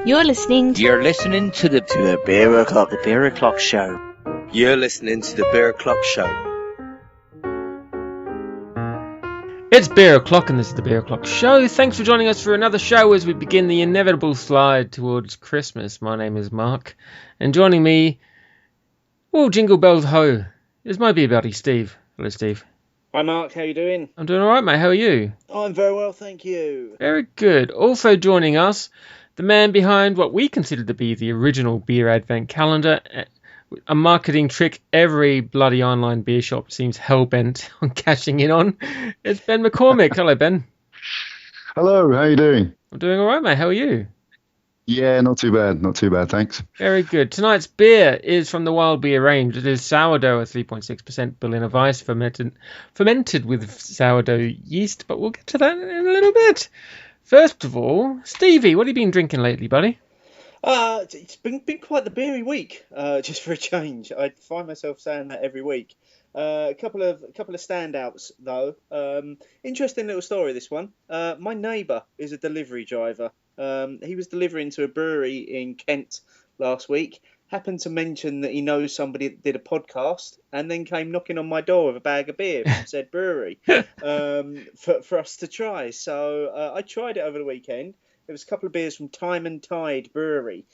You're listening to the Beer O'Clock Show. You're listening to the Beer O'Clock Show. It's Beer O'Clock and this is the Beer O'Clock Show. Thanks for joining us for another show as we begin the inevitable slide towards Christmas. My name is Mark, and joining me, jingle bells ho, is my beer buddy Steve. Hello, Steve. Hi Mark, how you doing? I'm doing alright, mate. How are you? I'm very well, thank you. Very good. Also joining us, the man behind what we consider to be the original beer advent calendar, a marketing trick every bloody online beer shop seems hell-bent on cashing in on. It's Ben McCormick. Hello, Ben. Hello, how you doing? I'm doing all right, mate. How are you? Yeah, not too bad, thanks. Very good. Tonight's beer is from the Wild Beer range. It is Sourdough, a 3.6% Berliner Weiss, fermented with sourdough yeast, but we'll get to that in a little bit. First of all, Stevie, what have you been drinking lately, buddy? It's been quite the beery week, just for a change. I find myself saying that every week. A couple of standouts though. Interesting little story, this one. My neighbour is a delivery driver. He was delivering to a brewery in Kent last week. Happened to mention that he knows somebody that did a podcast, and then came knocking on my door with a bag of beer from said brewery for us to try. So I tried it over the weekend. There was a couple of beers from Time and Tide Brewery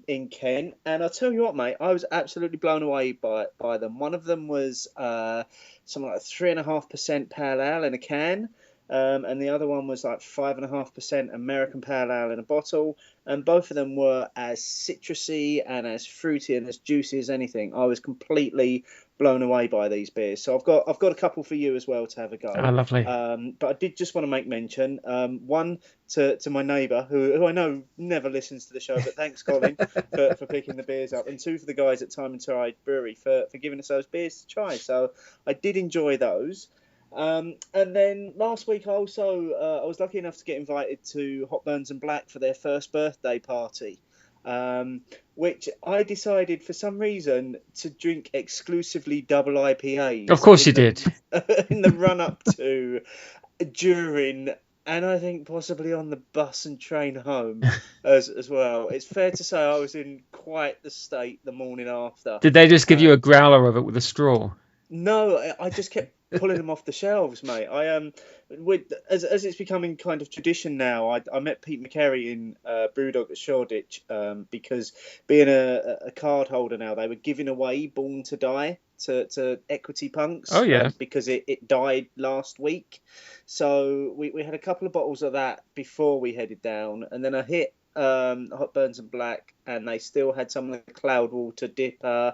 in Kent. And I'll tell you what, mate, I was absolutely blown away by them. One of them was something like 3.5% pale ale in a can. And the other one was like 5.5% American pale ale in a bottle. And both of them were as citrusy and as fruity and as juicy as anything. I was completely blown away by these beers. So I've got a couple for you as well to have a go. Oh, lovely. But I did just want to make mention, one to my neighbour, who I know never listens to the show, but thanks, Colin, for picking the beers up. And two for the guys at Time and Tide Brewery for giving us those beers to try. So I did enjoy those. And then last week I was lucky enough to get invited to Hot Burns and Black for their first birthday party, which I decided for some reason to drink exclusively double IPAs. Of course you did. In the run up to, during, and I think possibly on the bus and train home as well. It's fair to say I was in quite the state the morning after. Did they just give you a growler of it with a straw? No, I just kept pulling them off the shelves, mate. As it's becoming kind of tradition now, I met Pete McCary in Brewdog at Shoreditch because being a card holder now, they were giving away Born to Die to Equity Punks. Oh, yeah. Because it died last week. So we had a couple of bottles of that before we headed down, and then I hit Hot Burns and Black, and they still had some of the Cloudwater Dipper.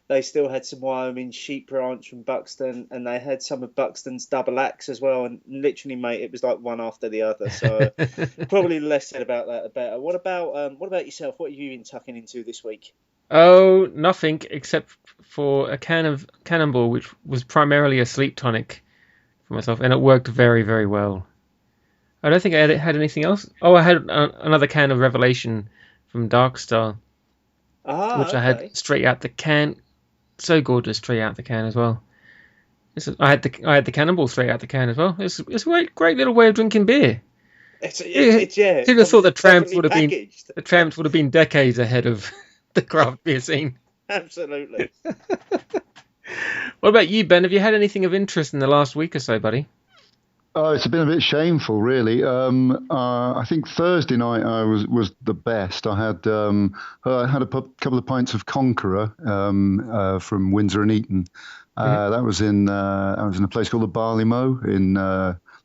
They still had some Wyoming Sheep Ranch from Buxton, and they had some of Buxton's Double Axe as well. And literally, mate, it was like one after the other. So probably less said about that, the better. What about yourself? What have you been tucking into this week? Oh, nothing except for a can of Cannonball, which was primarily a sleep tonic for myself, and it worked very, very well. I don't think I had anything else. Oh, I had another can of Revelation from Darkstar, which I had straight out the can. So gorgeous, straight out the can as well. I had the Cannonball straight out the can as well. It's a great little way of drinking beer. It's Who'd have thought the Tramps would have been decades ahead of the craft beer scene. Absolutely. What about you, Ben? Have you had anything of interest in the last week or so, buddy? It's been a bit shameful, really. I think Thursday night was the best. I had a couple of pints of Conqueror from Windsor and Eton. That was in a place called the Barley Mow in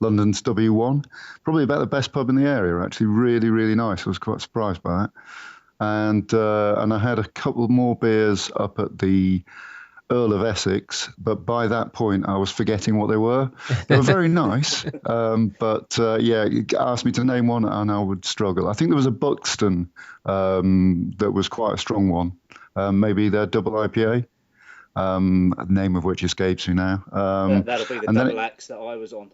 London's W1. Probably about the best pub in the area, actually. Really, really nice. I was quite surprised by that. And I had a couple more beers up at the Earl of Essex, but by that point I was forgetting what they were. They were very nice, but you asked me to name one and I would struggle. I think there was a Buxton that was quite a strong one, maybe their double IPA, the name of which escapes me now. That'll be the double axe that I was on.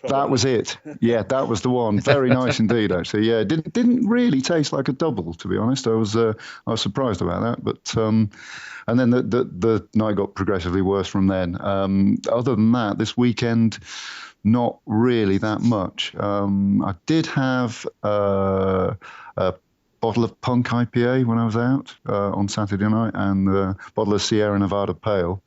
Probably. That was it. Yeah, that was the one. Very nice indeed, actually. Yeah, it didn't really taste like a double, to be honest. I was surprised about that. But and then the night got progressively worse from then. Other than that, this weekend, not really that much. I did have a bottle of Punk IPA when I was out on Saturday night, and a bottle of Sierra Nevada Pale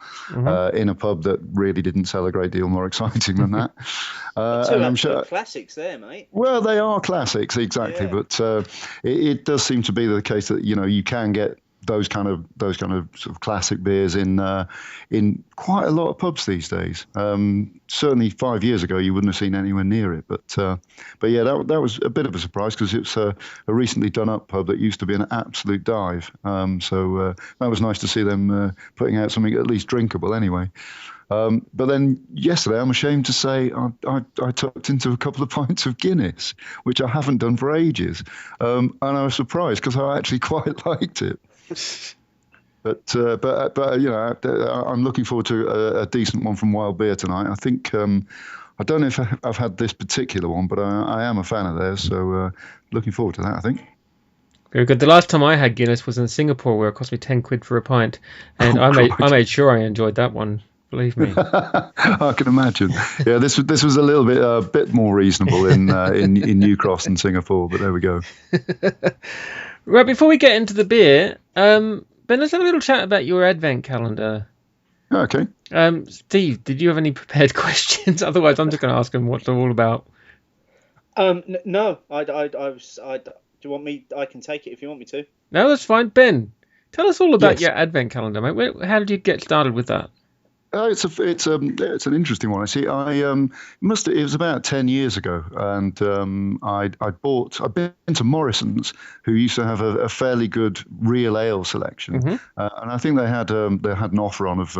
in a pub that really didn't sell a great deal more exciting than that. Two and I'm absolute sure. classics there, mate. Well, they are classics, exactly, Yeah. but it does seem to be the case that you can get those kind of sort of classic beers in quite a lot of pubs these days. Certainly 5 years ago, you wouldn't have seen anywhere near it. But yeah, that was a bit of a surprise because it's a recently done up pub that used to be an absolute dive. So that was nice to see them putting out something at least drinkable anyway. But then yesterday, I'm ashamed to say, I tucked into a couple of pints of Guinness, which I haven't done for ages. And I was surprised because I actually quite liked it. But I'm looking forward to a decent one from Wild Beer tonight. I think I don't know if I've had this particular one, but I am a fan of theirs, so looking forward to that, I think. Very good. The last time I had Guinness was in Singapore, where it cost me 10 quid for a pint, and I made sure I enjoyed that one. Believe me. I can imagine. Yeah, this was a little bit more reasonable in New Cross and Singapore, but there we go. Right, before we get into the beer, Ben, let's have a little chat about your advent calendar. Okay. Steve, did you have any prepared questions? Otherwise, I'm just going to ask him what they're all about. No, do you want me? I can take it if you want me to. No, that's fine. Ben, tell us all about Yes. your advent calendar, mate. How did you get started with that? It's an interesting one. I see. It was about 10 years ago, and I'd been to Morrison's, who used to have a fairly good real ale selection, and I think they had an offer on of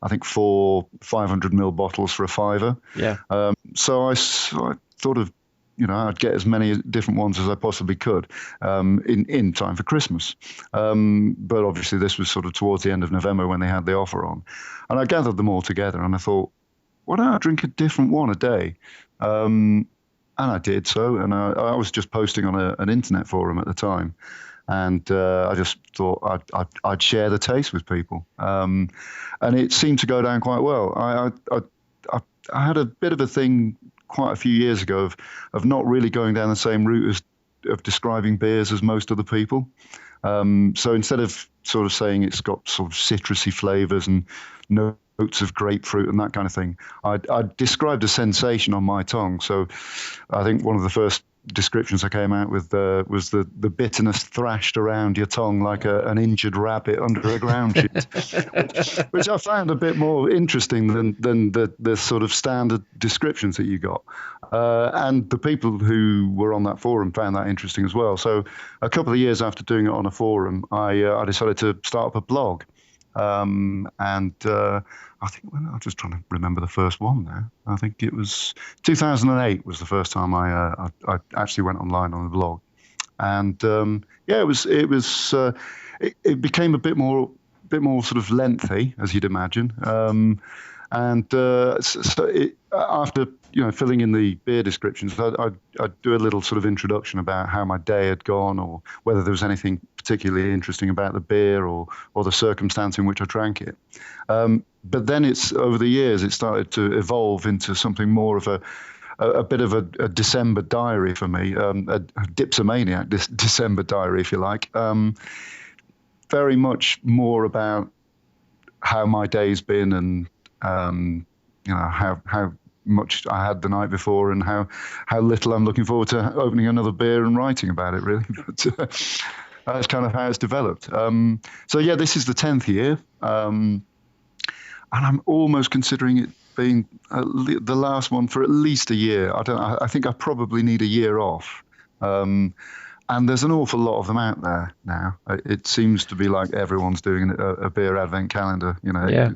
I think 4 500ml bottles for $5. Yeah. So I thought of, I'd get as many different ones as I possibly could in time for Christmas. But obviously this was sort of towards the end of November when they had the offer on. And I gathered them all together and I thought, why don't I drink a different one a day? And I did so. And I was just posting on an internet forum at the time. And I just thought I'd share the taste with people. And it seemed to go down quite well. I had a bit of a thing quite a few years ago of not really going down the same route of describing beers as most other people. So instead of sort of saying it's got sort of citrusy flavors and notes of grapefruit and that kind of thing, I described a sensation on my tongue. So I think one of the first descriptions I came out with was the bitterness thrashed around your tongue like an injured rabbit under a ground sheet, which I found a bit more interesting than the sort of standard descriptions that you got. And the people who were on that forum found that interesting as well. So a couple of years after doing it on a forum, I decided to start up a blog. I think I'm just trying to remember the first one now. I think it was 2008 was the first time I actually went online on the blog, and it became a bit more sort of lengthy, as you'd imagine. After filling in the beer descriptions, I'd do a little sort of introduction about how my day had gone, or whether there was anything particularly interesting about the beer, or the circumstance in which I drank it. But then over the years it started to evolve into something more of a bit of a December diary for me, a dipsomaniac December diary, if you like. Very much more about how my day's been, and how much I had the night before, and how little I'm looking forward to opening another beer and writing about it, really. But that's kind of how it's developed. So yeah, this is the 10th year, and I'm almost considering it being the last one for at least a year. I think I probably need a year off. And there's an awful lot of them out there now. It seems to be like everyone's doing a beer advent calendar. Yeah.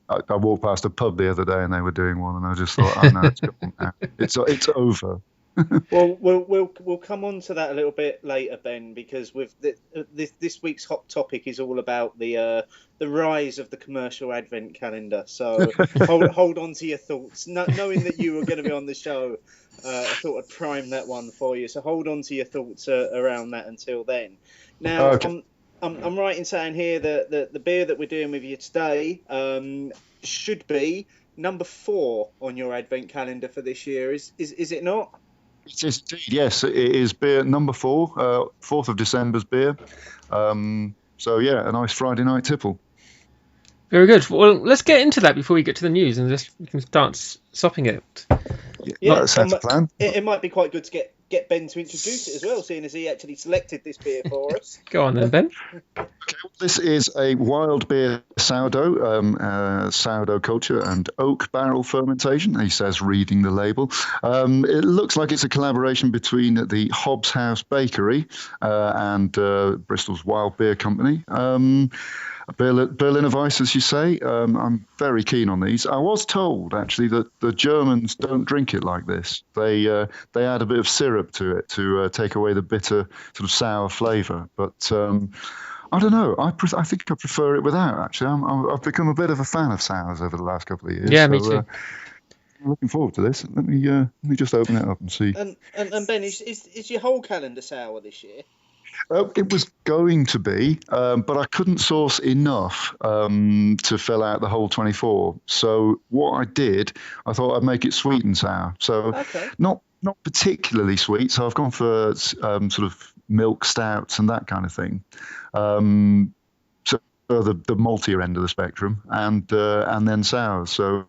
I walked past a pub the other day and they were doing one, and I just thought, oh no, it's gone now. It's over. Well, we'll come on to that a little bit later, Ben, because with this week's hot topic is all about the rise of the commercial advent calendar. So hold on to your thoughts. Knowing that you were going to be on the show, I thought I'd prime that one for you. So hold on to your thoughts around that until then. Now, okay. I'm right in saying here that the beer that we're doing with you today should be number 4 on your advent calendar for this year. Is it not? It is indeed, yes. It is beer number 4, 4th of December's beer. So, yeah, a nice Friday night tipple. Very good. Well, let's get into that before we get to the news, and we can start sopping it. Yeah, that sounds a plan. It might be quite good to get Ben to introduce it as well, seeing as he actually selected this beer for us. Go on then, Ben. Okay, this is a wild beer sourdough, sourdough culture and oak barrel fermentation, he says, reading the label. It looks like it's a collaboration between the Hobbs House Bakery and Bristol's Wild Beer Company. Berliner Weiss, as you say. I'm very keen on these. I was told, actually, that the Germans don't drink it like this. They add a bit of syrup to it to take away the bitter, sort of sour flavour. But I don't know. I think I prefer it without, actually. I've become a bit of a fan of sours over the last couple of years. Yeah, me too. I'm looking forward to this. Let me just open it up and see. And Ben, is your whole calendar sour this year? It was going to be, but I couldn't source enough to fill out the whole 24. So what I did, I thought I'd make it sweet and sour. So not particularly sweet. So I've gone for sort of milk stouts and that kind of thing. So the maltier end of the spectrum, and then sours. So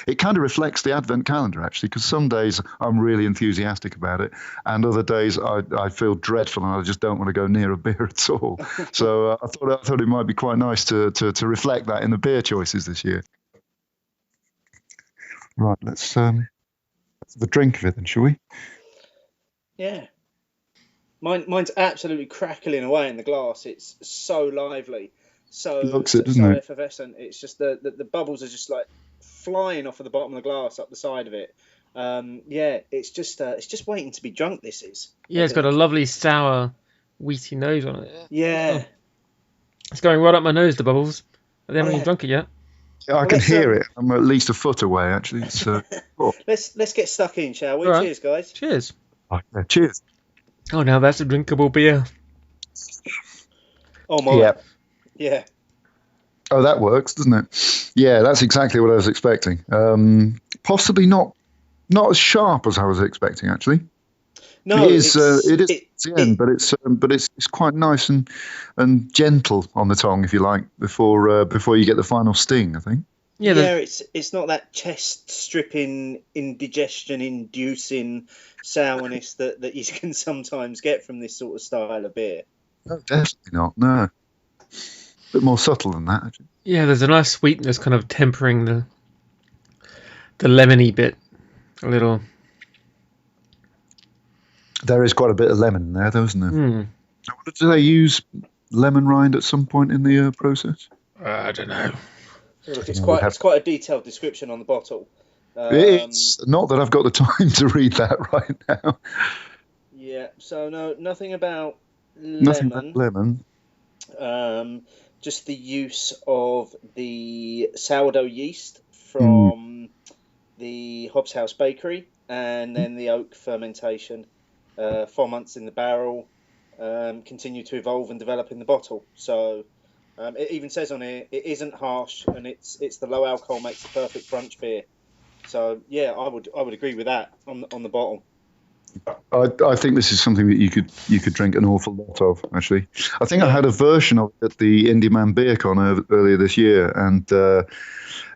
it kind of reflects the Advent calendar, actually, because some days I'm really enthusiastic about it, and other days I feel dreadful and I just don't want to go near a beer at all. So I thought it might be quite nice to reflect that in the beer choices this year. Right, let's have a drink of it then, shall we? Yeah. Mine's absolutely crackling away in the glass. It's so lively. So effervescent. It's just the bubbles are just like flying off of the bottom of the glass up the side of it. It's just waiting to be drunk. This is. Yeah, it's got a lovely sour, wheaty nose on it. Yeah. Oh. It's going right up my nose, the bubbles. But they haven't even drunk it yet. Yeah, I can hear it. I'm at least a foot away, actually. It's, Let's get stuck in, shall we? Right. Cheers, guys. Cheers. Okay, cheers. Oh, now that's a drinkable beer. Oh my. Yeah. Yeah. Oh, that works, doesn't it? Yeah, that's exactly what I was expecting. Possibly not as sharp as I was expecting, actually. No, it is but it's quite nice and gentle on the tongue, if you like, before you get the final sting, I think. Yeah, it's not that chest stripping, indigestion inducing sourness that you can sometimes get from this sort of style of beer. No, definitely not. No. A bit more subtle than that, actually. Yeah, there's a nice sweetness kind of tempering the lemony bit a little. There is quite a bit of lemon in there, though, isn't there? Mm. Do they use lemon rind at some point in the process? I don't know. Look, it's quite a detailed description on the bottle. It's not that I've got the time to read that right now. Yeah, so no, nothing about lemon. Nothing about lemon. Just the use of the sourdough yeast from the Hobbs House Bakery, and then the oak fermentation, 4 months in the barrel, continue to evolve and develop in the bottle. So it even says on here it isn't harsh, and it's the low alcohol makes the perfect brunch beer. So yeah, I would agree with that on the bottle. I think this is something that you could drink an awful lot of, actually. I think I had a version of it at the Indie Man Beer Con earlier this year, and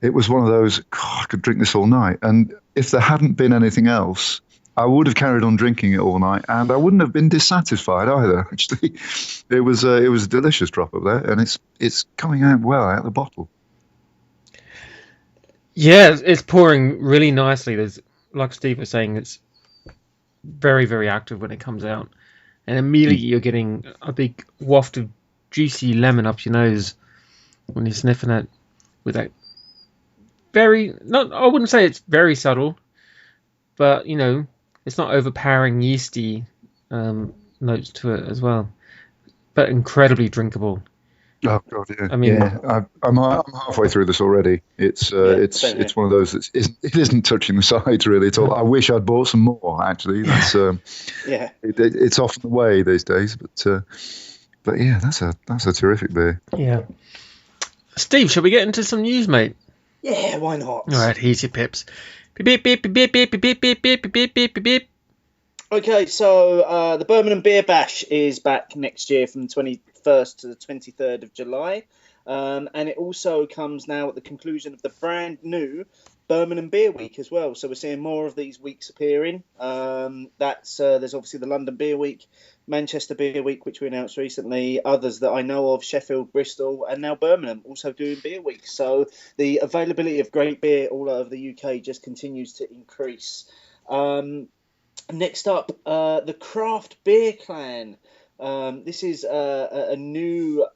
it was one of those, I could drink this all night. And if there hadn't been anything else, I would have carried on drinking it all night, and I wouldn't have been dissatisfied either, actually. It was a delicious drop up there, and it's coming out well out of the bottle. Yeah, it's pouring really nicely. There's, like Steve was saying, it's very, very active when it comes out, and immediately you're getting a big waft of juicy lemon up your nose when you're sniffing it with that I wouldn't say it's very subtle, but it's not overpowering yeasty notes to it as well, but incredibly drinkable. Oh God, yeah. I mean, I'm halfway through this already. It's one of those that it isn't touching the sides really at all. I wish I'd bought some more. Actually, that's it's often the way these days. But yeah, that's a terrific beer. Yeah. Steve, shall we get into some news, mate? Yeah, why not? All right, here's your pips. Beep beep beep beep beep beep beep beep beep beep beep beep. Okay, so the Birmingham Beer Bash is back next year from the 21st to the 23rd of July. And it also comes now at the conclusion of the brand new Birmingham Beer Week as well. So we're seeing more of these weeks appearing. There's obviously the London Beer Week, Manchester Beer Week, which we announced recently, others that I know of, Sheffield, Bristol, and now Birmingham also doing beer weeks. So the availability of great beer all over the UK just continues to increase. Next up, the Craft Beer Clan. This is a new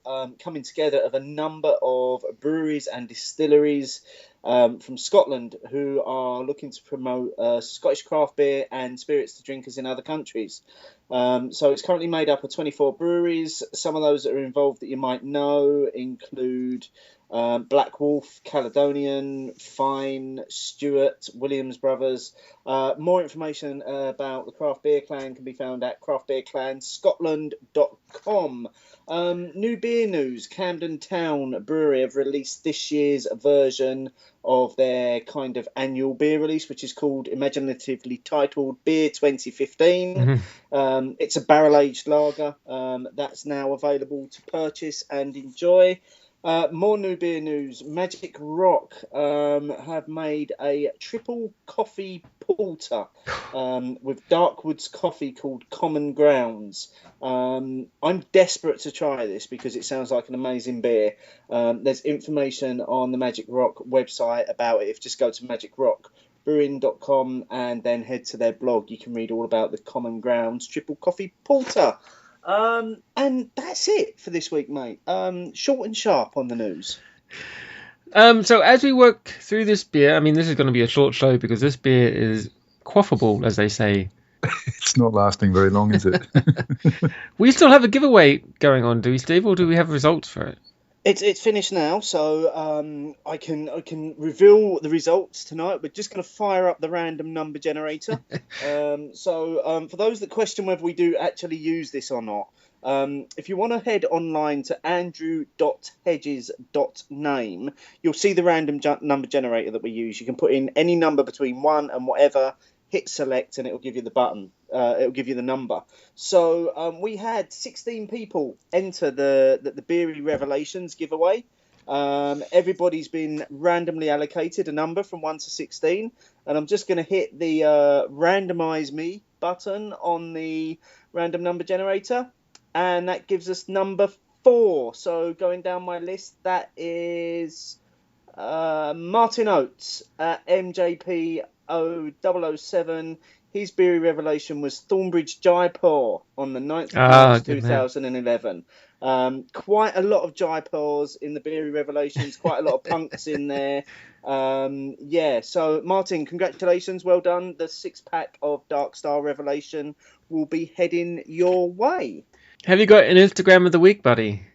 coming together of a number of breweries and distilleries from Scotland who are looking to promote Scottish craft beer and spirits to drinkers in other countries. So it's currently made up of 24 breweries. Some of those that are involved that you might know include Black Wolf, Caledonian, Fine, Stewart, Williams Brothers. More information about the Craft Beer Clan can be found at craftbeerclanscotland.com. New beer news. Camden Town Brewery have released this year's version of their kind of annual beer release, which is called, imaginatively titled, Beer 2015. It's a barrel-aged lager that's now available to purchase and enjoy. More new beer news. Magic Rock have made a triple coffee porter with Darkwoods coffee called Common Grounds. I'm desperate to try this because it sounds like an amazing beer. There's information on the Magic Rock website about it. If you just go to magicrockbrewing.com and then head to their blog, you can read all about the Common Grounds triple coffee porter. And that's it for this week, mate. Short and sharp on the news. So as we work through this beer, I mean, this is going to be a short show because this beer is quaffable, as they say. It's not lasting very long, is it? We still have a giveaway going on, do we, Steve, or do we have results for it? It's finished now, so I can reveal the results tonight. We're just going to fire up the random number generator. So for those that question whether we do actually use this or not, if you want to head online to andrew.hedges.name, you'll see the random number generator that we use. You can put in any number between 1 and whatever, hit select, and it'll give you the button. It'll give you the number. So we had 16 people enter the Beery Revelations giveaway. Everybody's been randomly allocated a number from 1 to 16, and I'm just going to hit the randomize me button on the random number generator, and that gives us number 4. So going down my list, that is Martin Oates at MJP 0007. His Beery Revelation was Thornbridge Jaipur on the 9th of March 2011. Quite a lot of Jaipurs in the Beery Revelations, quite a lot of punks in there. So Martin, congratulations, well done. The 6-pack of Dark Star Revelation will be heading your way. Have you got an Instagram of the week, buddy?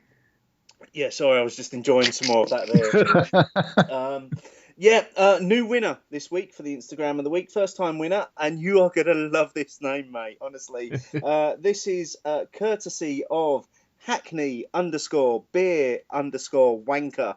Yeah, sorry, I was just enjoying some more of that there. New winner this week for the Instagram of the week. First time winner, and you are going to love this name, mate, honestly. This is courtesy of Hackney_beer_wanker.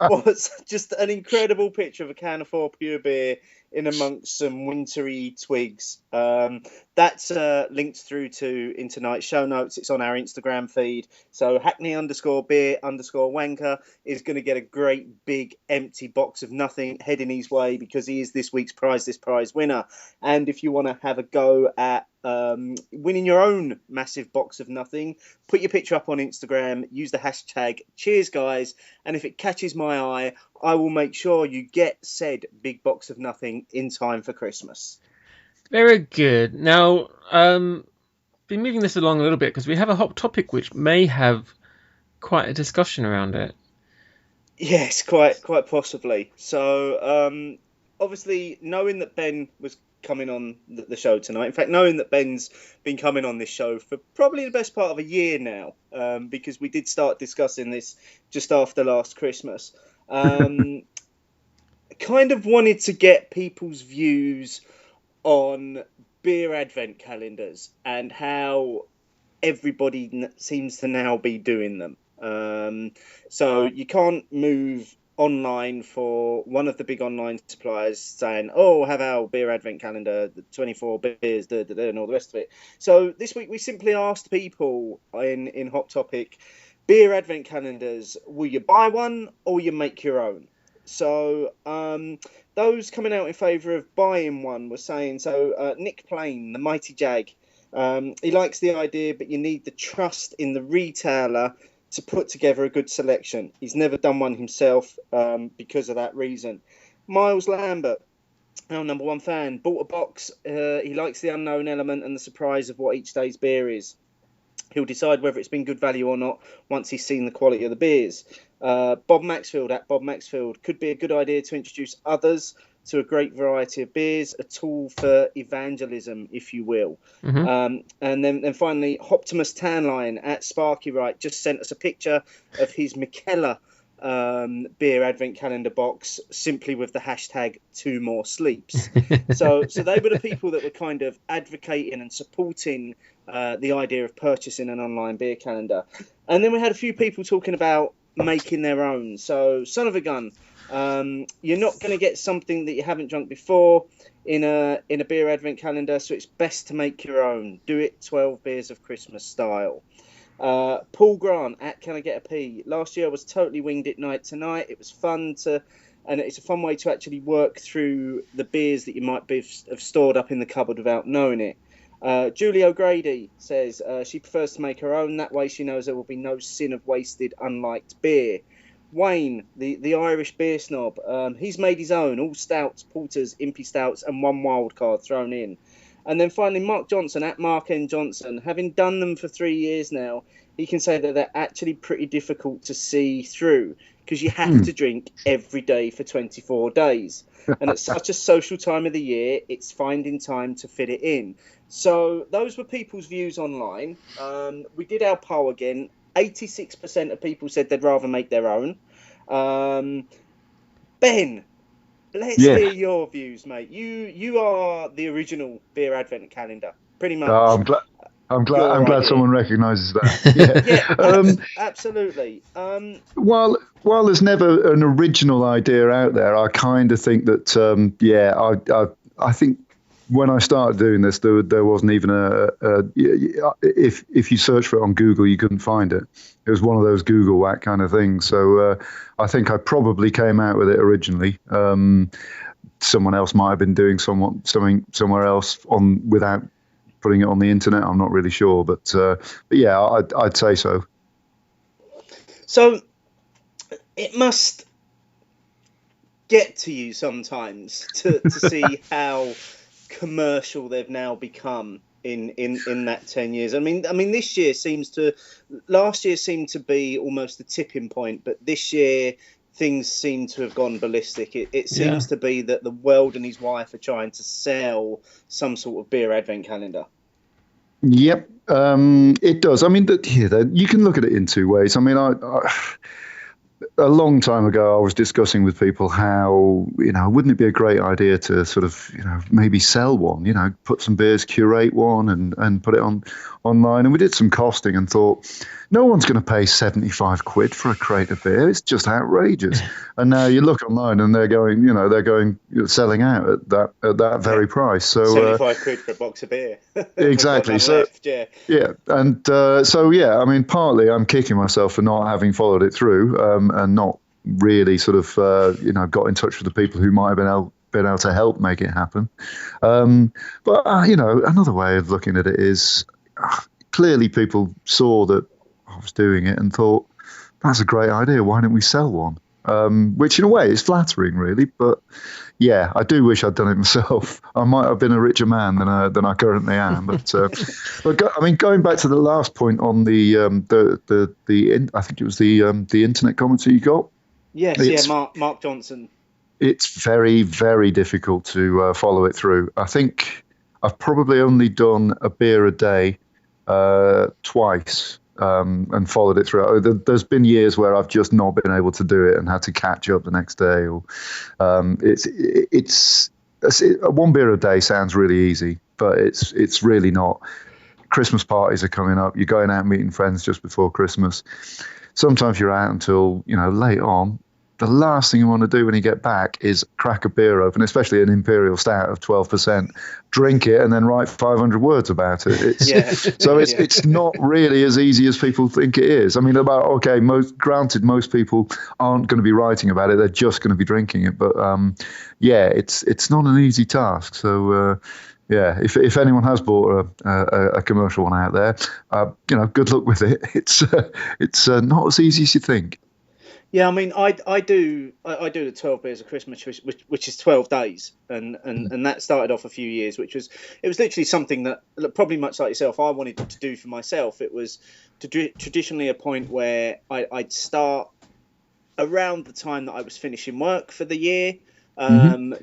Was just an incredible picture of a can of 4 pure beer in amongst some wintry twigs. That's linked through to in tonight's show notes. It's on our Instagram feed. So Hackney_beer_wanker is going to get a great big empty box of nothing heading his way because he is this week's prize winner. And if you want to have a go at winning your own massive box of nothing, put your picture up on Instagram, use the hashtag cheers guys, and if it catches my eye, I will make sure you get said big box of nothing in time for Christmas. Very good. Now, been moving this along a little bit because we have a hot topic which may have quite a discussion around it. Yes, quite possibly. So obviously knowing that Ben was coming on the show tonight, in fact knowing that Ben's been coming on this show for probably the best part of a year now, because we did start discussing this just after last Christmas, kind of wanted to get people's views on beer advent calendars and how everybody seems to now be doing them. So you can't move online for one of the big online suppliers saying, "Oh, have our beer advent calendar, the 24 beers, and all the rest of it." So this week we simply asked people in Hot Topic, beer advent calendars, will you buy one or will you make your own? So those coming out in favour of buying one were saying, so Nick Plain, the Mighty Jag, he likes the idea, but you need the trust in the retailer to put together a good selection. He's never done one himself because of that reason. Miles Lambert, our number one fan, bought a box. He likes the unknown element and the surprise of what each day's beer is. He'll decide whether it's been good value or not once he's seen the quality of the beers. Bob Maxfield, at Bob Maxfield, could be a good idea to introduce others to a great variety of beers, a tool for evangelism, if you will. And then finally, Optimus Tanline at Sparky Wright just sent us a picture of his Mikella beer advent calendar box, simply with the hashtag 2 more sleeps. So they were the people that were kind of advocating and supporting the idea of purchasing an online beer calendar. And then we had a few people talking about making their own. So son of a gun, you're not going to get something that you haven't drunk before in a beer advent calendar, so it's best to make your own. Do it 12 beers of Christmas style. Paul Grant at Can I Get a Pee? Last year I was totally winged it night to night. It was fun and it's a fun way to actually work through the beers that you might have stored up in the cupboard without knowing it. Julie O'Grady says she prefers to make her own. That way she knows there will be no sin of wasted, unliked beer. Wayne, the Irish beer snob, he's made his own, all stouts, porters, impy stouts, and one wild card thrown in. And then finally, Mark Johnson, at Mark N. Johnson, having done them for 3 years now, he can say that they're actually pretty difficult to see through because you have to drink every day for 24 days. And at such a social time of the year, it's finding time to fit it in. So those were people's views online. We did our poll again. 86% of people said they'd rather make their own. Ben, let's hear your views, mate. You are the original beer advent calendar, pretty much. Oh, I'm glad someone recognises that. Absolutely. While there's never an original idea out there, I kind of think that I think when I started doing this, there wasn't even if you search for it on Google, you couldn't find it. It was one of those Google whack kind of things. So I think I probably came out with it originally. Someone else might have been doing something somewhere else without putting it on the internet. I'm not really sure, but yeah, I'd say so. So it must get to you sometimes to see how commercial they've now become in that 10 years. I mean last year seemed to be almost the tipping point, but this year things seem to have gone ballistic. It seems to be that the World and his wife are trying to sell some sort of beer advent calendar. Yep, it does. I mean, you can look at it in two ways. I mean, a long time ago, I was discussing with people how, wouldn't it be a great idea to sort of, maybe sell one, put some beers, curate one and put it online. And we did some costing and thought, no one's going to pay 75 quid for a crate of beer. It's just outrageous. And now you look online and they're going selling out at that very price. So 75 quid for a box of beer. Exactly. So yeah. And I mean, partly I'm kicking myself for not having followed it through and not really sort of got in touch with the people who might have been able to help make it happen. But another way of looking at it is clearly people saw that I was doing it and thought, that's a great idea. Why don't we sell one? Which in a way is flattering, really. But yeah, I do wish I'd done it myself. I might have been a richer man than I currently am. But going back to the last point on the I think it was the internet comments that you got. Yes, Mark Johnson. It's very, very difficult to follow it through. I think I've probably only done a beer a day twice. And followed it through. There's been years where I've just not been able to do it and had to catch up the next day. Or it's one beer a day sounds really easy, but it's really not. Christmas parties are coming up. You're going out meeting friends just before Christmas. Sometimes you're out until late on. the last thing you want to do when you get back is crack a beer open, especially an imperial stout of 12%, drink it, and then write 500 words about it. It's not really as easy as people think it is. I mean, most people aren't going to be writing about it; they're just going to be drinking it. But it's not an easy task. So. If anyone has bought a commercial one out there, good luck with it. It's not as easy as you think. Yeah, I mean, I do the 12 beers of Christmas, which is 12 days, and that started off a few years, it was literally something that, probably much like yourself, I wanted to do for myself. It was traditionally a point where I'd start around the time that I was finishing work for the year.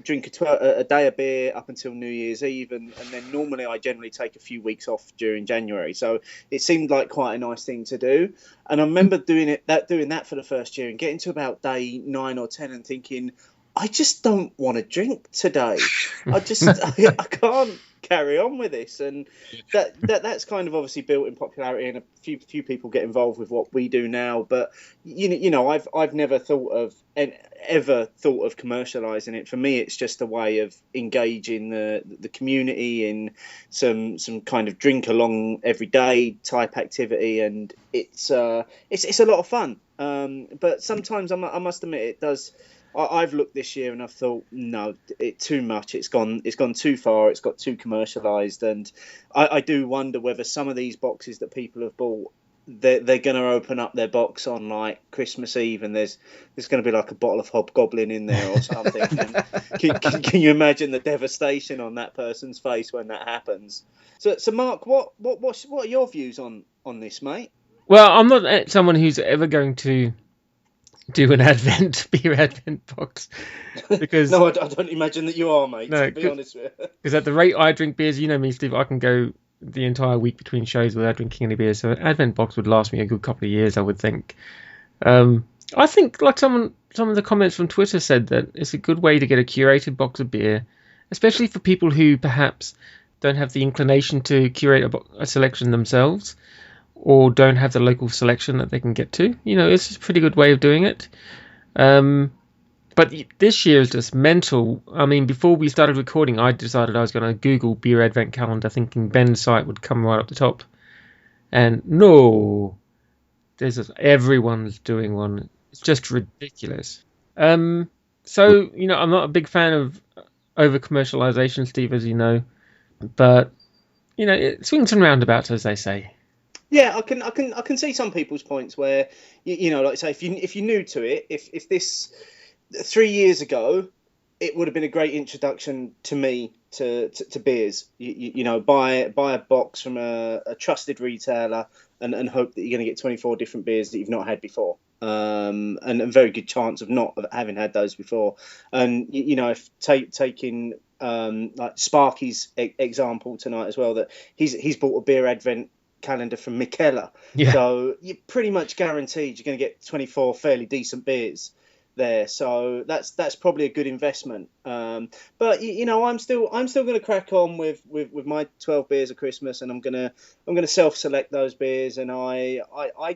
Drink a day of beer up until New Year's Eve, and then normally I generally take a few weeks off during January. So it seemed like quite a nice thing to do. And I remember doing that for the first year and getting to about day 9 or 10 and thinking, I just don't want to drink today. I can't carry on with this. And that's kind of obviously built in popularity, and a few people get involved with what we do now. But I've never ever thought of commercializing it. For me, it's just a way of engaging the community in some kind of drink along every day type activity, and it's a lot of fun. But sometimes I must admit it does. I've looked this year and I've thought, no, it's too much. It's gone too far. It's got too commercialized, and I do wonder whether some of these boxes that people have bought, they're going to open up their box on like Christmas Eve, and there's going to be like a bottle of Hobgoblin in there or something. And can you imagine the devastation on that person's face when that happens? So Mark, what are your views on this, mate? Well, I'm not someone who's ever going to do an beer advent box, because no, I don't imagine that you are, mate. No, to be honest with you, because at the rate I drink beers, you know me, Steve, I can go the entire week between shows without drinking any beer. So an advent box would last me a good couple of years, I would think. I think, like some of the comments from Twitter said, that it's a good way to get a curated box of beer, especially for people who perhaps don't have the inclination to curate a selection themselves, or don't have the local selection that they can get to. It's a pretty good way of doing it. But this year is just mental. I mean, before we started recording, I decided I was going to Google beer advent calendar, thinking Ben's site would come right up the top. And no, everyone's doing one. It's just ridiculous. I'm not a big fan of over commercialization, Steve, as you know. But it swings and roundabouts, as they say. Yeah, I can see some people's points where like say if you're new to it, if this 3 years ago, it would have been a great introduction to me to beers. Buy a box from a trusted retailer and hope that you're going to get 24 different beers that you've not had before. And a very good chance of not having had those before. And if taking like Sparky's example tonight as well, that he's bought a beer advent calendar from Michela, so you're pretty much guaranteed you're going to get 24 fairly decent beers there. So that's probably a good investment. But I'm still going to crack on with my 12 beers of Christmas, and I'm going to self-select those beers, and I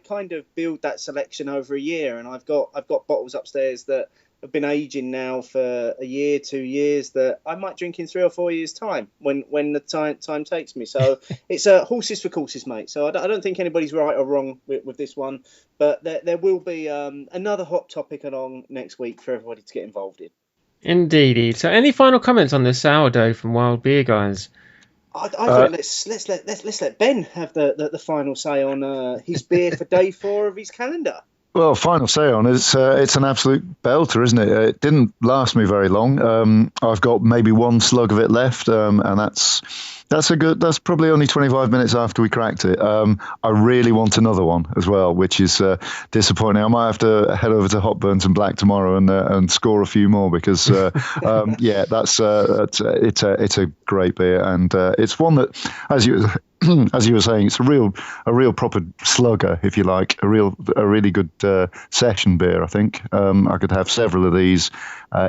kind of build that selection over a year, and I've got bottles upstairs that have been aging now for a year, 2 years, that I might drink in 3 or 4 years' time when the time takes me. So it's horses for courses, mate. So I don't think anybody's right or wrong with this one, but there will be another hot topic along next week for everybody to get involved in. Indeed. So any final comments on this sourdough from Wild Beer, guys? I thought let's let Ben have the final say on his beer for day 4 of his calendar. Well, final say on it's an absolute belter, isn't it? It didn't last me very long. I've got maybe one slug of it left, and that's probably only 25 minutes after we cracked it. I really want another one as well, which is disappointing. I might have to head over to Hot Burns and Black tomorrow and score a few more, because it's a great beer, and it's one that, as you were saying, it's a real proper slugger, if you like, a really good session beer. I think I could have several of these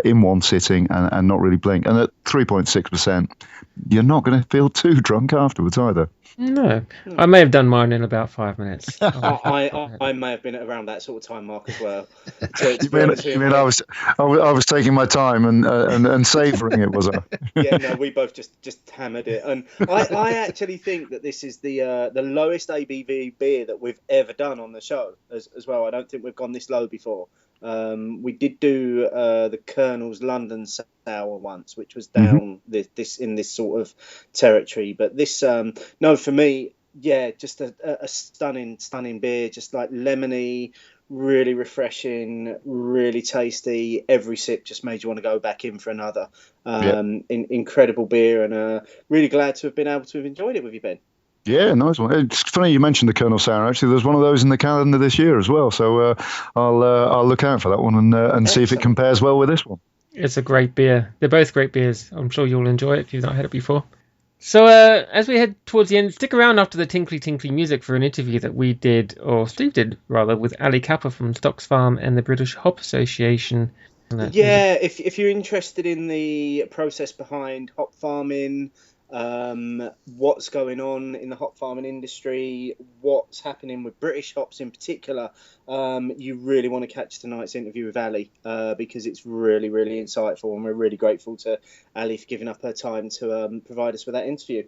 in one sitting and not really blink. And at 3.6%, you're not going to feel too drunk afterwards either. No, I may have done mine in about 5 minutes. I may have been at around that sort of time mark as well. You mean I was taking my time and savouring it, was I? Yeah, no, we both just hammered it, and I actually think that this is the lowest ABV beer that we've ever done on the show as well. I don't think we've gone this low before. We did do the Colonel's London Sour once, which was down this sort of territory. But this, no, for me, yeah, just a stunning beer, just like lemony, really refreshing, really tasty. Every sip just made you want to go back in for another. Incredible beer, and really glad to have been able to have enjoyed it with you, Ben. Yeah, nice one. It's funny you mentioned the Colonel Sour. Actually, there's one of those in the calendar this year as well. So I'll look out for that one and see if it compares well with this one. It's a great beer. They're both great beers. I'm sure you'll enjoy it if you've not had it before. So as we head towards the end, stick around after the tinkly music for an interview that we did, or Steve did rather, with Ali Kappa from Stocks Farm and the British Hop Association. Yeah, if you're interested in the process behind hop farming, what's going on in the hop farming industry, what's happening with British hops in particular, you really want to catch tonight's interview with Ali, because it's really, really insightful, and we're really grateful to Ali for giving up her time to provide us with that interview.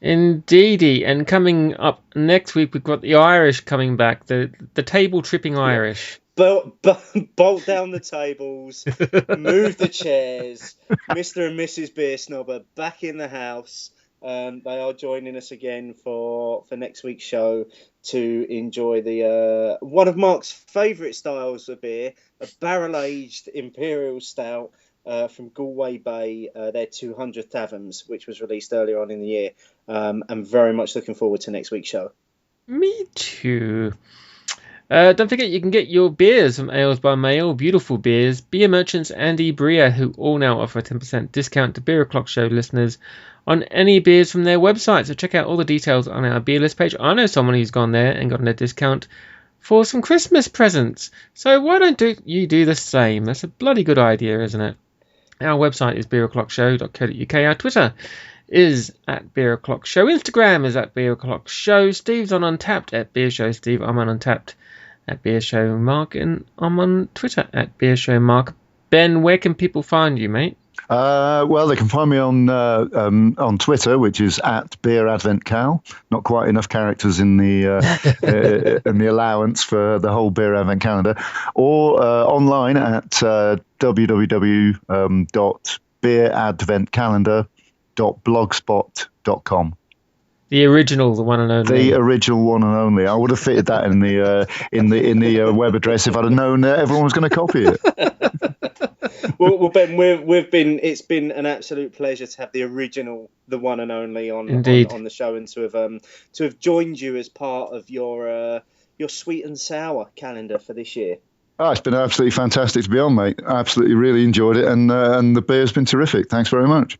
Indeedy, and coming up next week, we've got the Irish coming back, the table tripping Irish. Bolt down the tables, move the chairs. Mr. and Mrs. Beer Snob are back in the house. They are joining us again for next week's show to enjoy the one of Mark's favourite styles of beer, a barrel-aged Imperial Stout from Galway Bay, their 200th Taverns, which was released earlier on in the year. I'm very much looking forward to next week's show. Me too. Don't forget you can get your beers from Ales by Mail, beautiful beers, beer merchants and Ebria, who all now offer a 10% discount to Beer O'Clock Show listeners on any beers from their website. So check out all the details on our beer list page. I know someone who's gone there and gotten a discount for some Christmas presents. So why don't you do the same? That's a bloody good idea, isn't it? Our website is beeroclockshow.co.uk. Our Twitter is at Beer O'Clock Show. Instagram is at Beer O'Clock Show. Steve's on Untapped at Beer Show Steve. I'm on Untapped at Beer Show Mark, and I'm on Twitter at Beer Show Mark. Ben, where can people find you, mate? Well, they can find me on Twitter, which is at Beer Advent Cal. Not quite enough characters in the in the allowance for the whole Beer Advent calendar, or online at www.beeradventcalendar.blogspot.com. The original, the one and only. The original one and only. I would have fitted that in the web address if I'd have known that everyone was going to copy it. Well, Ben, it's been an absolute pleasure to have the original, the one and only on the show, and to have joined you as part of your sweet and sour calendar for this year. Oh, it's been absolutely fantastic to be on, mate. I absolutely really enjoyed it, and the beer's been terrific. Thanks very much.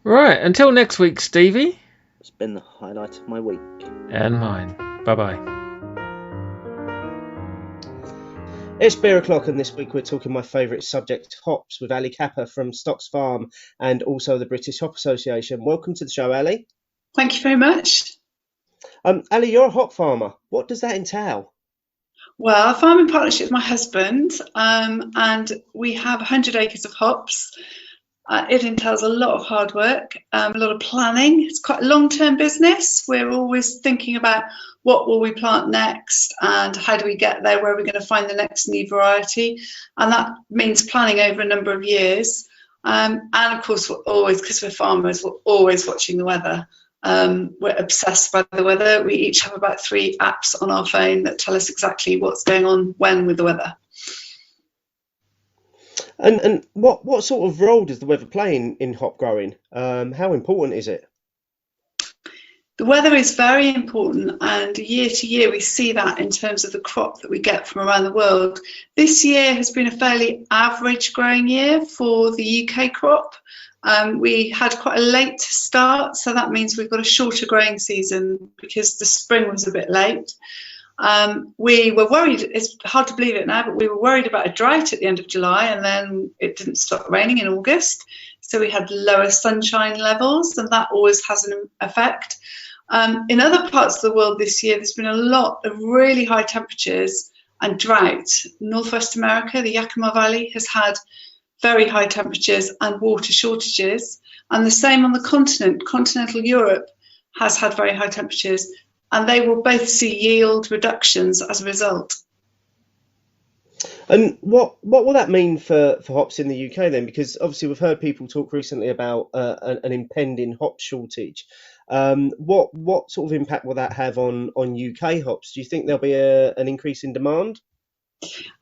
Right, until next week, Stevie. It's been the highlight of my week. And mine. Bye-bye. It's Beer O'Clock, and this week we're talking my favourite subject, hops, with Ali Kappa from Stocks Farm and also the British Hop Association. Welcome to the show, Ali. Thank you very much. Ali, you're a hop farmer. What does that entail? Well, I farm in partnership with my husband, and we have 100 acres of hops. It entails a lot of hard work, a lot of planning. It's quite a long-term business. We're always thinking about what will we plant next and how do we get there, where are we going to find the next new variety. And that means planning over a number of years. And of course, we're always, because we're farmers, we're always watching the weather. We're obsessed by the weather. We each have about 3 apps on our phone that tell us exactly what's going on when with the weather. And what sort of role does the weather play in hop growing? How important is it? The weather is very important, and year to year we see that in terms of the crop that we get from around the world. This year has been a fairly average growing year for the UK crop. We had quite a late start, so that means we've got a shorter growing season because the spring was a bit late. We were worried, it's hard to believe it now, but we were worried about a drought at the end of July, and then it didn't stop raining in August. So we had lower sunshine levels, and that always has an effect. In other parts of the world this year, there's been a lot of really high temperatures and drought. Northwest America, the Yakima Valley, has had very high temperatures and water shortages. And the same on the continent. Continental Europe has had very high temperatures, and they will both see yield reductions as a result. And what will that mean for hops in the UK then? Because obviously we've heard people talk recently about an impending hop shortage. What sort of impact will that have on UK hops? Do you think there'll be an increase in demand?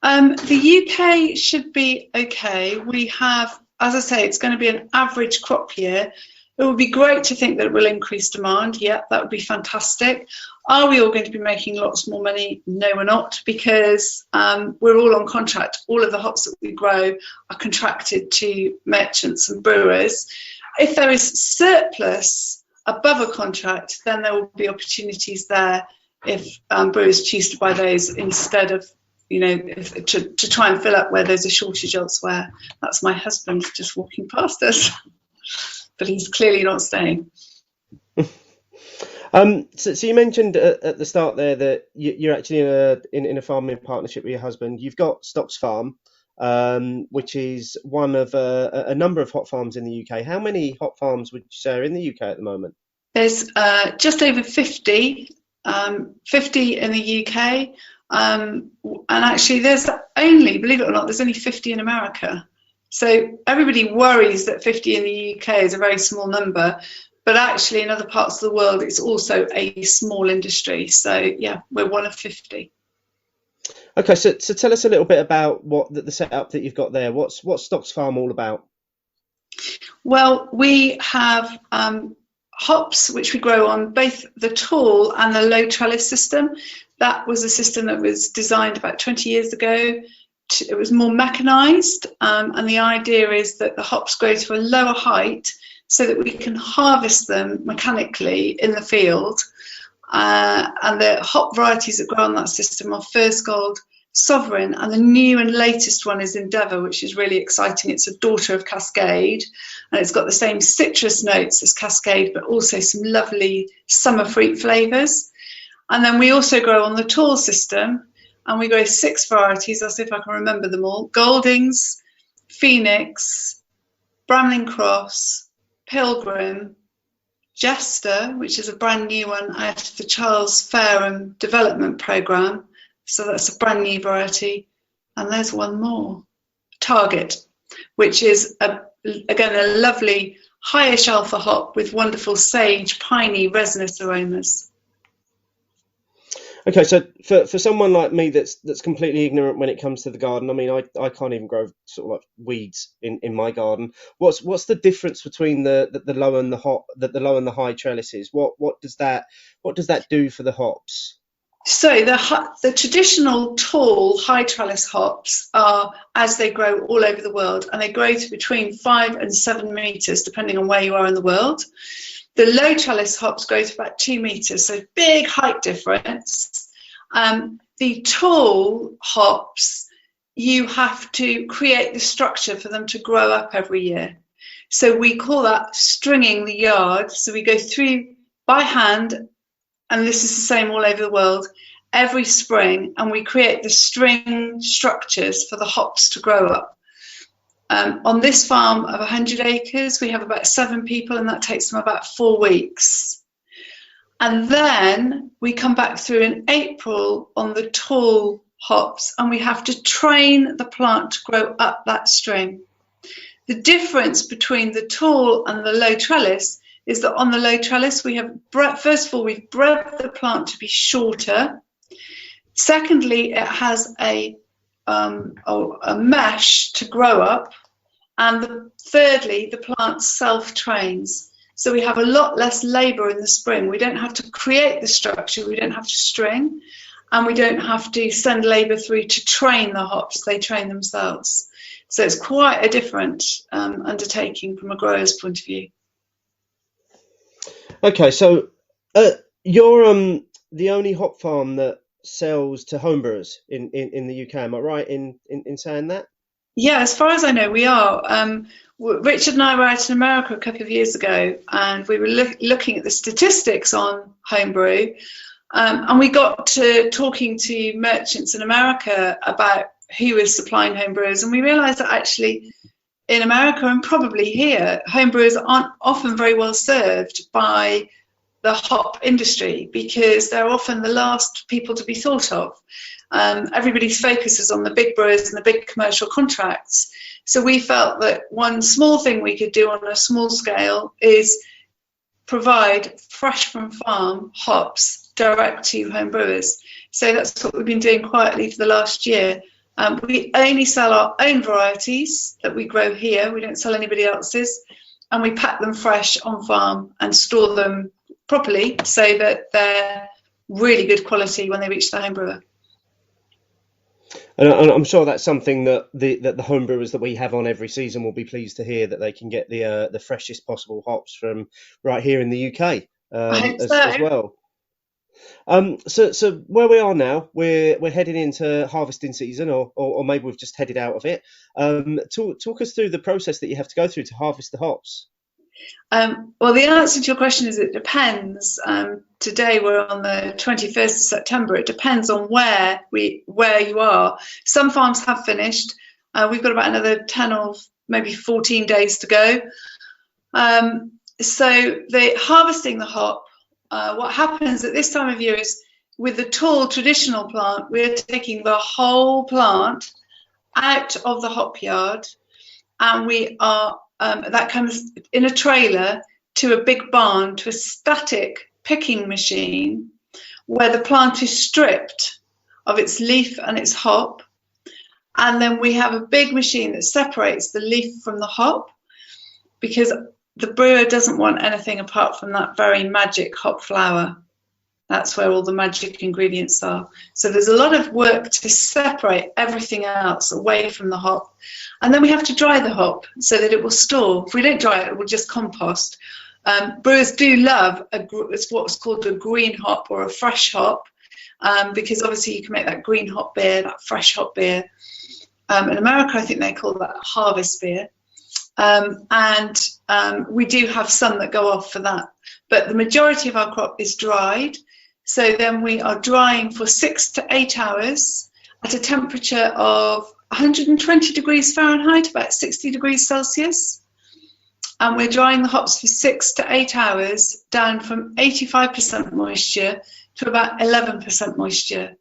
The UK should be okay. We have, as I say, it's going to be an average crop year. It would be great to think that it will increase demand. Yeah, that would be fantastic. Are we all going to be making lots more money? No, we're not, because we're all on contract. All of the hops that we grow are contracted to merchants and brewers. If there is surplus above a contract, then there will be opportunities there if brewers choose to buy those instead of, to try and fill up where there's a shortage elsewhere. That's my husband just walking past us. But he's clearly not staying. So you mentioned at the start there that you're actually in a farming partnership with your husband. You've got Stocks Farm, which is one of a number of hop farms in the UK. How many hop farms would you say are in the UK at the moment? There's just over 50 in the UK. And actually there's only, believe it or not, there's only 50 in America. So everybody worries that 50 in the UK is a very small number, but actually in other parts of the world, it's also a small industry. So yeah, we're one of 50. Okay, so tell us a little bit about what the setup that you've got there. What's Stocks Farm all about? Well, we have hops, which we grow on both the tall and the low trellis system. That was a system that was designed about 20 years ago. It was more mechanized, and the idea is that the hops grow to a lower height so that we can harvest them mechanically in the field. And the hop varieties that grow on that system are First Gold, Sovereign, and the new and latest one is Endeavour, which is really exciting. It's a daughter of Cascade, and it's got the same citrus notes as Cascade, but also some lovely summer fruit flavours. And then we also grow on the tall system, and we grow 6 varieties. I'll see if I can remember them all. Goldings, Phoenix, Bramling Cross, Pilgrim, Jester, which is a brand new one out of the Charles Fairham Development Programme. So that's a brand new variety. And there's one more, Target, which is, again, a lovely highish alpha hop with wonderful sage, piney, resinous aromas. Okay, so for someone like me that's completely ignorant when it comes to the garden, I mean, I can't even grow sort of like weeds in my garden. What's the difference between the low and the high trellises? What does that do for the hops? So the traditional tall high trellis hops are as they grow all over the world, and they grow to between 5 and 7 meters depending on where you are in the world. The low trellis hops grow to about 2 meters, so big height difference. The tall hops, you have to create the structure for them to grow up every year. So we call that stringing the yard. So we go through by hand, and this is the same all over the world, every spring, and we create the string structures for the hops to grow up. On this farm of 100 acres, we have about 7 people, and that takes them about 4 weeks. And then we come back through in April on the tall hops, and we have to train the plant to grow up that string. The difference between the tall and the low trellis is that on the low trellis, we have, first of all, we've bred the plant to be shorter. Secondly, it has a mesh to grow up. And thirdly, the plant self-trains. So we have a lot less labour in the spring. We don't have to create the structure, we don't have to string, and we don't have to send labour through to train the hops. They train themselves. So it's quite a different undertaking from a grower's point of view. Okay, so you're the only hop farm that sells to homebrewers in the UK. Am I right in saying that? Yeah, as far as I know, we are. Richard and I were out in America a couple of years ago, and we were looking at the statistics on homebrew, and we got to talking to merchants in America about who was supplying homebrewers, and we realised that actually in America and probably here, homebrewers aren't often very well served by the hop industry because they're often the last people to be thought of. Everybody's focus is on the big brewers and the big commercial contracts. So we felt that one small thing we could do on a small scale is provide fresh from farm hops direct to home brewers. So that's what we've been doing quietly for the last year. We only sell our own varieties that we grow here. We don't sell anybody else's, and we pack them fresh on farm and store them properly so that they're really good quality when they reach the home brewer. And I'm sure that's something that the home brewers that we have on every season will be pleased to hear, that they can get the freshest possible hops from right here in the UK as well. So where we are now, we're heading into harvesting season, or maybe we've just headed out of it. Talk us through the process that you have to go through to harvest the hops. Well, the answer to your question is it depends. Today we're on the 21st of September. It depends on where you are. Some farms have finished. We've got about another 10 or maybe 14 days to go. So the harvesting the hop, what happens at this time of year is with the tall traditional plant, we're taking the whole plant out of the hop yard, and we are that comes in a trailer to a big barn, to a static picking machine where the plant is stripped of its leaf and its hop. And then we have a big machine that separates the leaf from the hop, because the brewer doesn't want anything apart from that very magic hop flour. That's where all the magic ingredients are. So there's a lot of work to separate everything else away from the hop. And then we have to dry the hop so that it will store. If we don't dry it, it will just compost. Brewers do love it's what's called a green hop or a fresh hop, because obviously you can make that green hop beer, that fresh hop beer. In America, I think they call that harvest beer. We do have some that go off for that. But the majority of our crop is dried. So then we are drying for 6 to 8 hours at a temperature of 120 degrees Fahrenheit, about 60 degrees Celsius. And we're drying the hops for 6 to 8 hours, down from 85% moisture to about 11% moisture.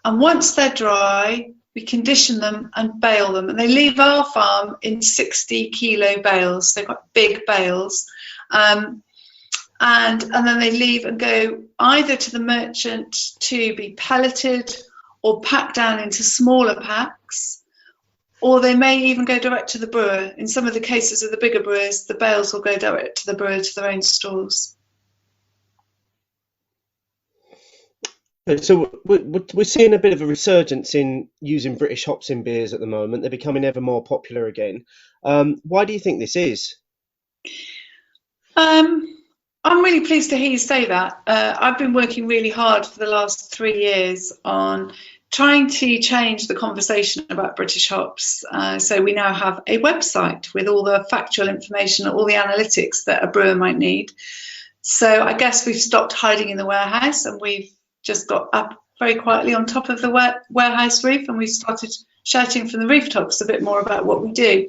And once they're dry, we condition them and bale them. And they leave our farm in 60 kilo bales. They've got big bales. And then they leave and go either to the merchant to be pelleted or packed down into smaller packs, or they may even go direct to the brewer. In some of the cases of the bigger brewers, the bales will go direct to the brewer, to their own stores. So we're seeing a bit of a resurgence in using British hops in beers at the moment. They're becoming ever more popular again. Why do you think this is? I'm really pleased to hear you say that. I've been working really hard for the last 3 years on trying to change the conversation about British hops. So we now have a website with all the factual information, all the analytics that a brewer might need. So I guess we've stopped hiding in the warehouse, and we've just got up very quietly on top of the warehouse roof, and we started shouting from the rooftops a bit more about what we do.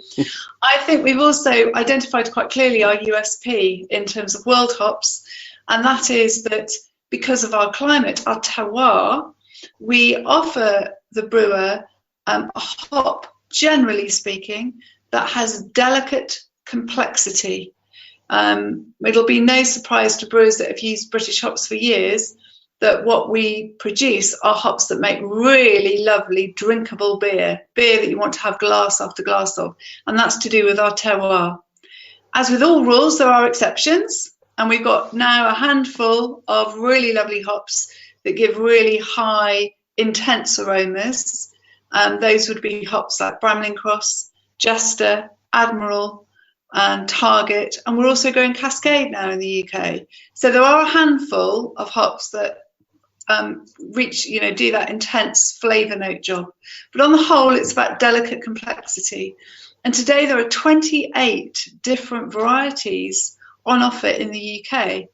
I think we've also identified quite clearly our USP in terms of world hops, and that is that because of our climate, our terroir, we offer the brewer a hop, generally speaking, that has delicate complexity. It'll be no surprise to brewers that have used British hops for years that what we produce are hops that make really lovely drinkable beer that you want to have glass after glass of, and that's to do with our terroir. As with all rules, there are exceptions, and we've got now a handful of really lovely hops that give really high, intense aromas. Those would be hops like Bramley Cross, Jester, Admiral, and Target, and we're also growing Cascade now in the UK. So there are a handful of hops that do that intense flavour note job. But on the whole, it's about delicate complexity. And today there are 28 different varieties on offer in the UK.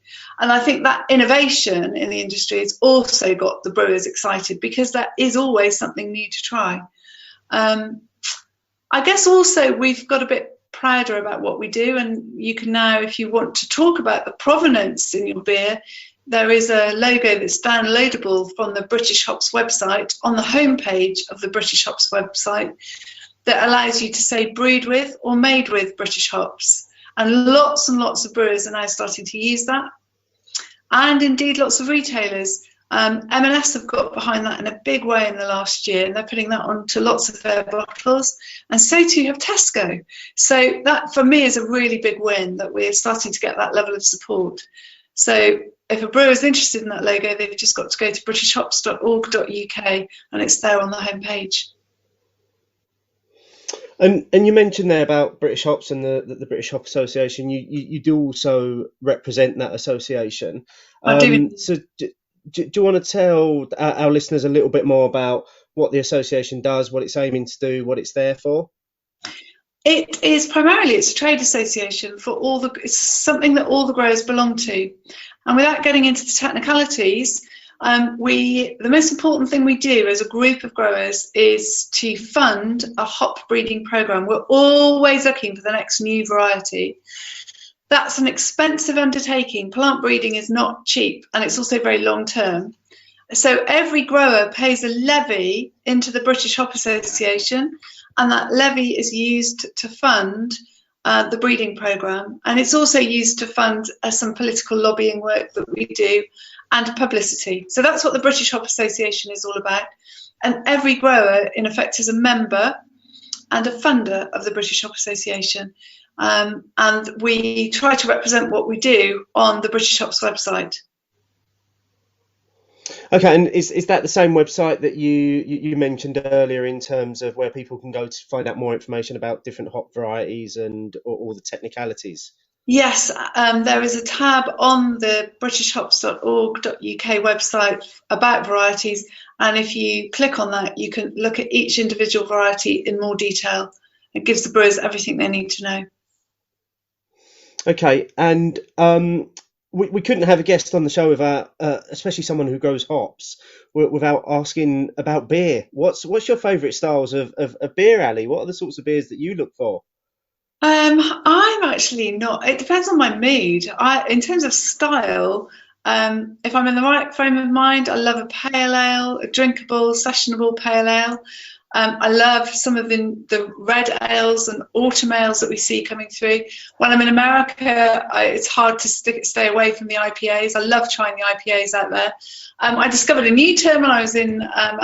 And I think that innovation in the industry has also got the brewers excited, because that is always something new to try. I guess also we've got a bit prouder about what we do, and you can now, if you want to talk about the provenance in your beer, there is a logo that's downloadable from the British Hops website on the homepage of the British Hops website that allows you to say brewed with or made with British hops. And lots of brewers are now starting to use that. And indeed, lots of retailers. M&S have got behind that in a big way in the last year, and they're putting that onto lots of their bottles, and so too have Tesco. So that, for me, is a really big win, that we're starting to get that level of support. So if a brewer is interested in that logo, they've just got to go to britishhops.org.uk, and it's there on the homepage. And you mentioned there about British Hops and the British Hop Association. You do also represent that association. I do. So do you want to tell our listeners a little bit more about what the association does, what it's aiming to do, what it's there for? It's a trade association for it's something that all the growers belong to. And without getting into the technicalities, the most important thing we do as a group of growers is to fund a hop breeding program. We're always looking for the next new variety. That's an expensive undertaking. Plant breeding is not cheap, and it's also very long term. So every grower pays a levy into the British Hop Association, and that levy is used to fund the breeding program. And it's also used to fund some political lobbying work that we do, and publicity. So that's what the British Hop Association is all about. And every grower, in effect, is a member and a funder of the British Hop Association. And we try to represent what we do on the British Hops website. Okay, and is that the same website that you mentioned earlier, in terms of where people can go to find out more information about different hop varieties and all the technicalities? Yes, there is a tab on the britishhops.org.uk website about varieties, and if you click on that, you can look at each individual variety in more detail. It gives the brewers everything they need to know. Okay, and we couldn't have a guest on the show without, especially someone who grows hops, without asking about beer. What's your favourite styles of beer, Ali? What are the sorts of beers that you look for? I'm actually not. It depends on my mood. In terms of style, if I'm in the right frame of mind, I love a pale ale, a drinkable, sessionable pale ale. I love some of the red ales and autumn ales that we see coming through. When I'm in America, it's hard to stay away from the IPAs. I love trying the IPAs out there. I discovered a new term when I was at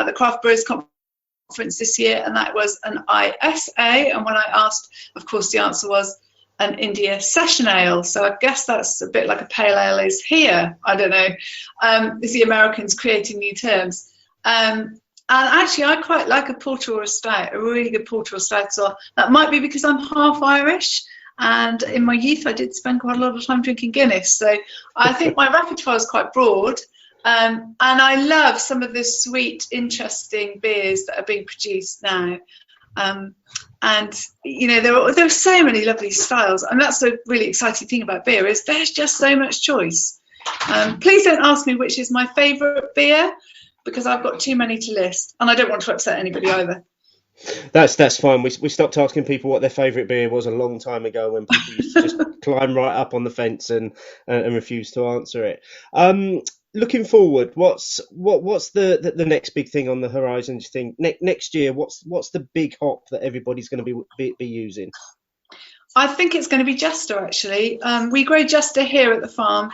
the Craft Brewers Conference this year, and that was an ISA. And when I asked, of course, the answer was an India Session Ale. So I guess that's a bit like a pale ale is here. I don't know. It's the Americans creating new terms. And actually, I quite like a porter or a stout, a really good porter or stout. So that might be because I'm half Irish, and in my youth I did spend quite a lot of time drinking Guinness. So I think my repertoire is quite broad, and I love some of the sweet, interesting beers that are being produced now. And there are so many lovely styles, and that's the really exciting thing about beer, is there's just so much choice. Please don't ask me which is my favourite beer, because I've got too many to list, and I don't want to upset anybody either. That's fine. We stopped asking people what their favourite beer was a long time ago, when people used to just climb right up on the fence and refuse to answer it. Looking forward, what's the next big thing on the horizon? Do you think next year? What's the big hop that everybody's going to be using? I think it's going to be Jester. Actually, we grow Jester here at the farm.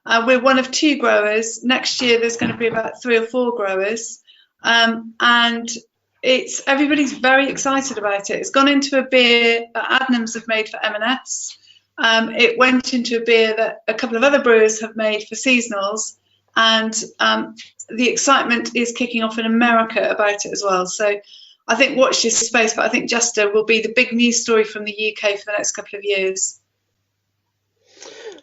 We're one of 2 growers. Next year there's going to be about 3 or 4 growers, and everybody's very excited about it. It's gone into a beer that Adnams have made for M&S, It went into a beer that a couple of other brewers have made for seasonals, and the excitement is kicking off in America about it as well. So I think watch this space, but I think Justa will be the big news story from the UK for the next couple of years.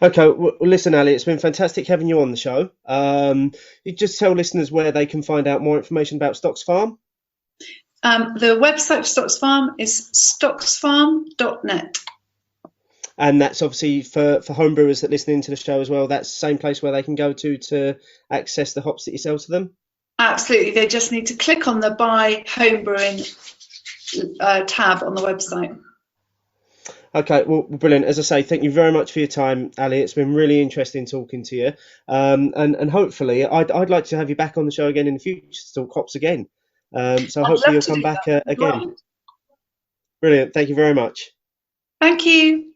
Okay, well, listen, Ali, it's been fantastic having you on the show. You just tell listeners where they can find out more information about Stocks Farm. The website for Stocks Farm is stocksfarm.net. And that's obviously for homebrewers that listen into the show as well. That's the same place where they can go to access the hops that you sell to them? Absolutely. They just need to click on the Buy Homebrewing tab on the website. Okay, well, brilliant. As I say, thank you very much for your time, Ali. It's been really interesting talking to you. And hopefully, I'd like to have you back on the show again in the future to talk hops again. So hopefully you'll come back again. Brilliant. Thank you very much. Thank you.